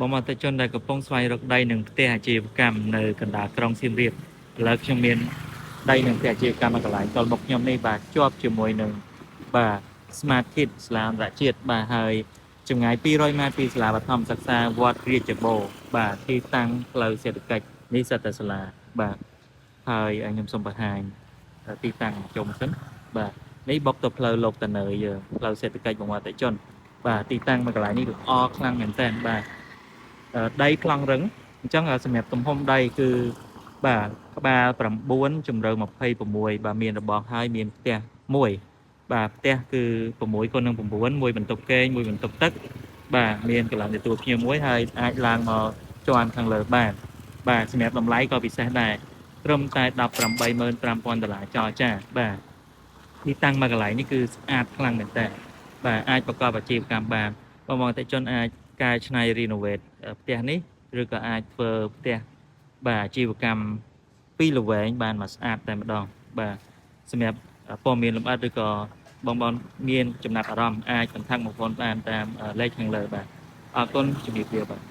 បងមកទៅជនដែលកំពុងស្វែងរកដីនឹងផ្ទះអាជីវកម្មនៅកណ្ដាលក្រុងសៀមរាបឥឡូវខ្ញុំមានដីនឹងផ្ទះអាជីវកម្មនៅកន្លែងតលមុខខ្ញុំនេះបាទជាប់ជាមួយនឹងបាទ Smart Kids សាលាអន្តរជាតិបាទហើយចម្ងាយ200ម៉ែត្រពីសាលាបឋមសិក្សាវត្តរាជបូរបាទទីតាំងផ្លូវសេដ្ឋកិច្ចនេះសិតតែសាលាបាទហើយខ្ញុំសូមបង្ហាញទីតាំងជុំសិនបាទនេះបុកទៅផ្លូវលោកតនើយើងផ្លូវសេដ្ឋកិច្ចបងប្អូនទៅជនបាទទីតាំងមួយកន្លែងនេះល្អខ្លាំងមែនទែនបាទដីប្លង់រឹងអញ្ចឹងសម្រាប់ទំហំដីគឺបាទក្បាល9ជម្រៅ26បាទមានរបស់ហើយមានផ្ទះមួយបាទផ្ទះគឺ6 × 9 មួយបន្ទប់គេងមួយបន្ទប់ទឹកបាទមានកន្លែងទទួលភ្ញៀវមួយហើយអាចឡើងមកជាន់ខាងលើបានបាទសម្រាប់តម្លៃក៏ពិសេសដែរត្រឹមតែ$185,000ចរចាបាទទីតាំងមួយកន្លែងនេះគឺស្អាតខ្លាំងមែនតើបាទអាចប្រកបអាជីវកម្មបានបងប្អូនអតិថិជនអាចកែច្នៃ renovate ផ្ទះនេះឬក៏អាចធ្វើផ្ទះបាទអាជីវកម្មពីរល្វែងបានមកស្អាតតែម្ដងបាទសម្រាប់ព័ត៌មានលម្អិតឬក៏បងប្អូនមានចំណាប់អារម្មណ៍អាច contact មកបងប្អូនបានតាមលេខខាងលើបាទអរគុណជំរាបលាបាទ